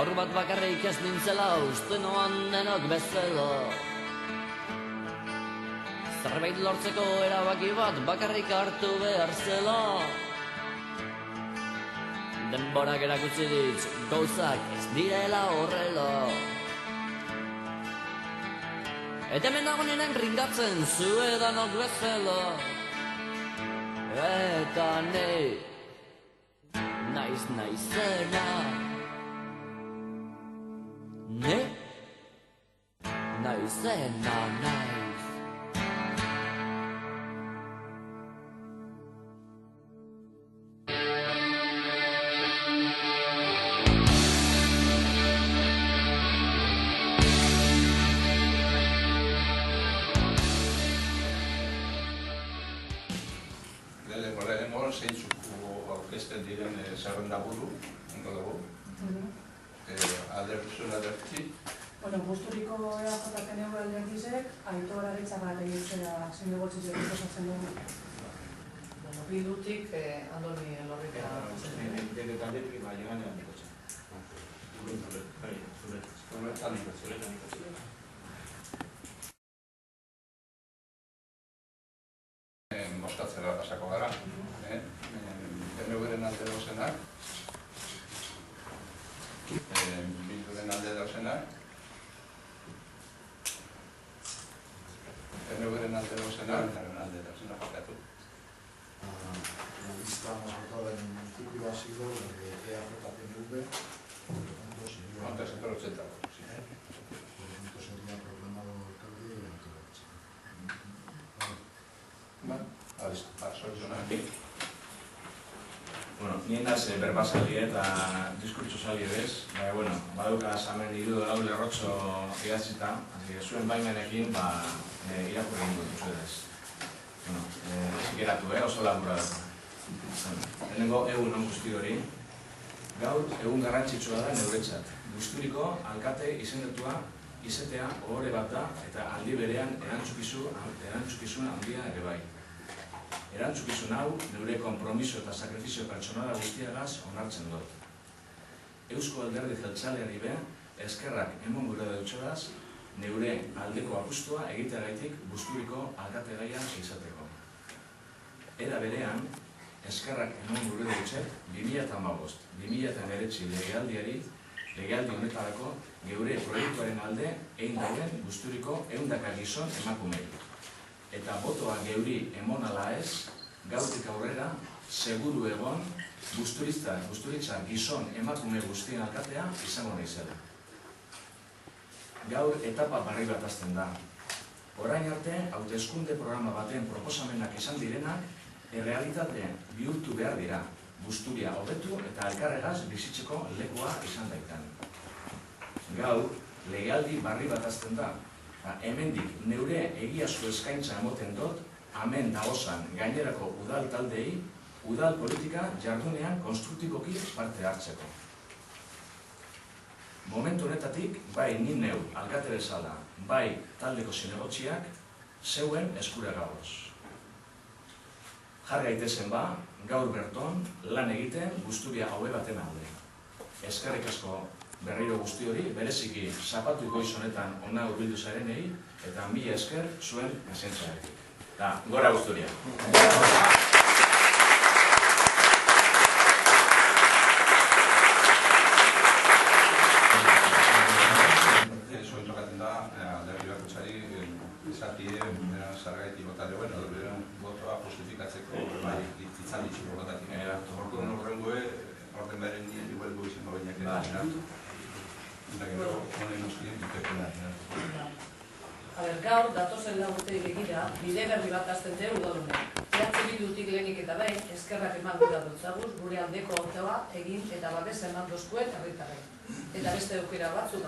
Haur bat bakarrik ez nintzela uste noan denok bezala. Zerbait lortzeko erabaki bat bakarrik hartu behar zela. Denborak erakutsi dit gauzak ez direla horrela. Eta hemen dago ninen ringatzen zuedanok bezala. Eta naiz naizena. Naizena naiz. Lehenengo zeintzuko aurkezten diren zerrendaburu, ondo dugu. Zuen adertzi. Gusturiko EAJ-PNV alderdizek, Aitor Aretxaga lehitzera zinegotzitzeko proposatzen dugu. Bildutik Andoni Elorrika. Dende taldetik llegan a mi coche. Mostatzera pasako gara. PNV-ren alde dauzenak. Bilduren alde dauzenak. PNV-ren alde dauzenak. Bakatu. La lista más votada en el municipio ha sido la de EAJ-PNV, por lo tanto sería... Antes 180. Por lo tanto sería proclamado alcalde de Antolache. Bueno, niendaz berbazali eta diskurtso sali bez, baduka zamen iru hau lerrotxo idatzita, zuen baimenekin irakurri ingo duzudez. Zikeratu, oso laburra dago. Lehenengo egun on guzti hori, gaur egun garrantzitsua da neuretzat. Guzturiko alkate izendatua izatea ohore bat da eta aldi berean erantzukizun handia ere bai. Erantzukizun hau neure konpromiso eta sakrifizio pertsonala guztiagaz onartzen dut. Eusko Alderdi Jeltzaleari be, eskerrak emon gure dutxoraz, neure aldeko apustua egiteagaitik Guzturiko alkategaian izateko. Era berean, eskerrak emon gure dutxet 2015-2019 legealdi honetarako geure proiektuaren alde egin dauden Guzturiko 100 gizon emakumei. Eta botoa geuri emon ala ez, gaurtik aurrera, seguru egon, Gusturitza gizon emakume guztien alkatea izango naizela. Gaur etapa barri bat hasten da. Orain arte, hauteskunde programa baten proposamenak izan direnak, errealitate bihurtu behar dira, Gusturia hobetu eta elkarregaz bizitzeko lekua izan daitan. Gaur, legealdi barri bat hasten da. Hemendik neure egiazko eskaintza emoten dut, hemen dagozan gainerako udal taldei, udal politika jardunean konstruktikoki parte hartzeko. Momentu honetatik, bai ni neu alkate bezala, bai taldeko zinegotziak, zeuen eskura gauz. Jar gaitezen gaur berton, lan egiten Gusturia hobe baten alde. Eskerrik asko berriro guzti hori, bereziki zapatu goiz honetan ona hurbildu zarenei, eta mila esker zuen pazientziarekin. Gora Gusturia! Zuen tokatzen da, alderdi bakoitzari izatie, zargaitik botale bueno, botoa justifikatzeko itzalditxiko botatik. Orduan horrengoe, orden beren nien iguelgo izango bainak eratu. Eta gero, honen oskien, Gaur, datozen lagurtei begira, bide berri bat hasten dugu udalunean. Bildutik lehenik eta behin, eskerrak eman gura dutzaguz, gure aldeko autoa egin eta babes eman dozkuen herritarrei. Eta beste aukera batzuk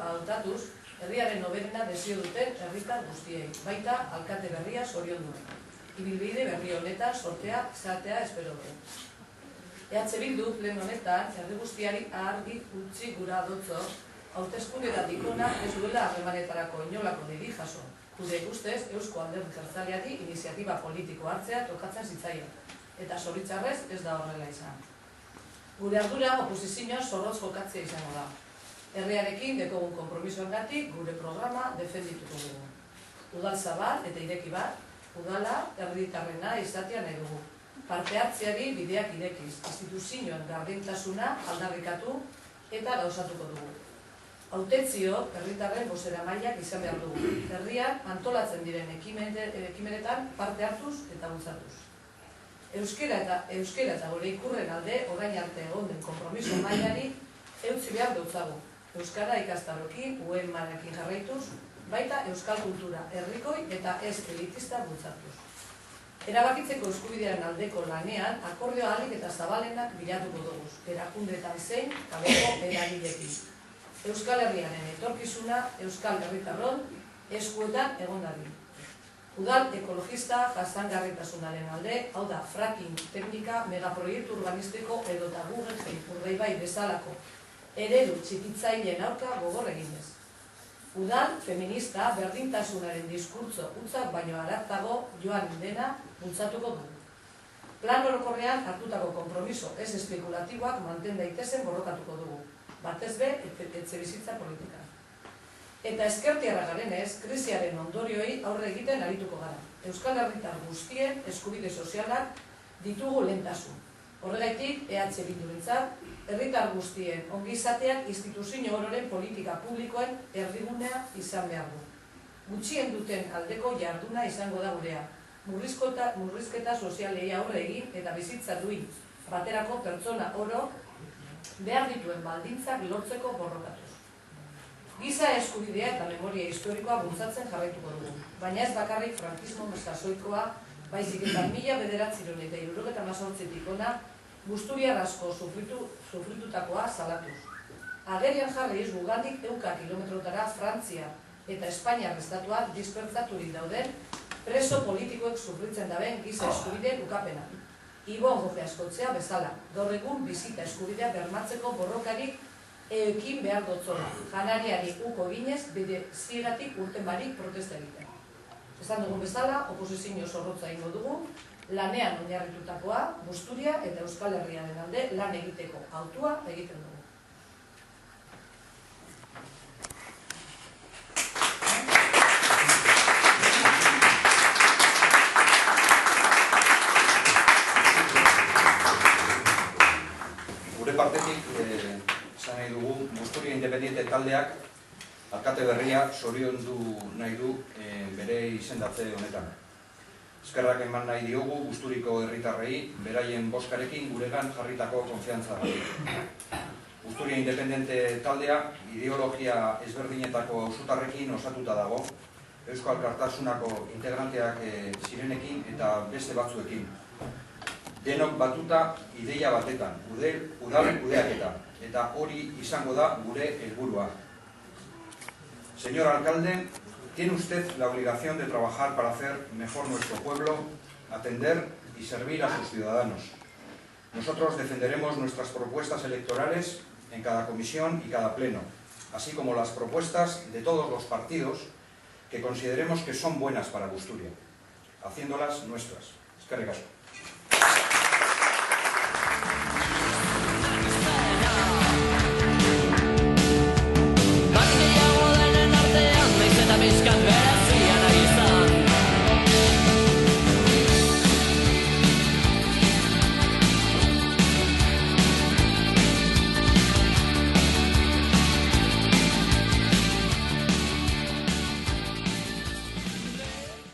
hautatuz, herriaren hoberena desio duten herritar guztiei, baita alkate berria zorion duen. Ibilbide berri honetan sortea izatea espero du. Bildu lehen honetan, herri guztiari argi utzi gura dutzo, hauteskundeetatik ona ez duela harremanetarako inolako niri jaso. Gure guztez, Eusko Alderdi Jeltzaleari iniziatiba politiko hartzea tokatzen zitzaion. Eta zoritxarrez ez da horrela izan. Gure ardura oposizioa zorrotz jokatzea izango da. Herriarekin dekogun konpromisoengatik gure programa defendituko dugu. Udal zabal eta ireki bat, udala herritarrena izatea nahi dugu. Parte hartzeari bideak irekiz, instituzioen gardintasuna aldarrikatu eta gauzatuko dugu. Hautetzio herritarren bozeramaileak izan behar dugu. Herrian antolatzen diren ekimenetan parte hartuz eta bultzatuz. Euskera eta gure ikurren alde orain arte egon den konpromiso mailari eutzi behar dutzagu. Euskara ikastaroekin, UEMarekin jarraituz, baita euskal kultura herrikoi eta ez elitista bultzatuz. Erabakitzeko eskubidearen aldeko lanean akordio ahalik eta zabalenak bilatuko dugu, erakundeetan zein kabeko eragileekin. Euskal Herriaren etorkizuna euskal herritarron eskuetan egon dadin. Udal ekologista jasangarritasunaren alde, hau da fracking teknika megaproiektu urbanistiko edota Guggenheim Urdaibai bezalako eredu txikitzaileen aurka gogor eginez. Udal feminista berdintasunaren diskurtso utzak baino haratago joan dena bultzatuko du. Plan orokorrean hartutako konpromiso ez espekulatiboak manten daitezen borrokatuko dugu. Batez be, etxebizitza politika. Eta eskertiarra garenez, krisiaren ondorioei aurre egiten arituko gara. Euskal Herritar guztien eskubide sozialak ditugu lehentasun. Horregaitik, EH Bildurentzat, herritar guztien ongizateak instituzio ororen politika publikoen erdigunea izan behar du. Gutxien duten aldeko jarduna izango da gurea. Murrizketa sozialei aurre egin eta bizitza duin baterako pertsona oro behar dituen baldintzak lortzeko borrokatuz. Giza eskubidea eta memoria historikoa bultzatzen jarraituko dugu, baina ez bakarrik frankismo sasoikoa, baizik eta 1978tik ona guzturiar asko sufritutakoa salatuz. Agerian jarriz gugandik 100 kilometrotara Frantzia eta Espainiar estatuak dispertsaturik dauden preso politikoek sufritzen daben giza eskubide ukapena. Ibon Gofe Askotzea bezala, gaur egun bizita eskubidea bermatzeko borrokarik ekin behar dotzola, janariari uko ginez, bide zigatik urten barik protesta egiten. Esan dugun bezala, oposizio zorrotza ingo dugu, lanean oinarritutakoa, Busturia eta Euskal Herriaren alde lan egiteko hautua egiten dugu. Gure partetik, esan nahi dugu, Busturia Independiente taldeak alkate berria zoriondu nahi du bere izendatze honetan. Eskerrak eman nahi diogu Busturiko herritarrei beraien bozkarekin guregan jarritako konfiantza da. Busturia Independiente taldea ideologia ezberdinetako auzotarrekin osatuta dago, Eusko Alkartasunako integranteak zirenekin eta beste batzuekin. Denok batuta ideia batetan, udal kudeaketa, eta hori izango da gure helburua. Señor alcalde, tiene usted la obligación de trabajar para hacer mejor nuestro pueblo, atender y servir a sus ciudadanos. Nosotros defenderemos nuestras propuestas electorales en cada comisión y cada pleno, así como las propuestas de todos los partidos que consideremos que son buenas para Busturia, haciéndolas nuestras. Eskerrik asko.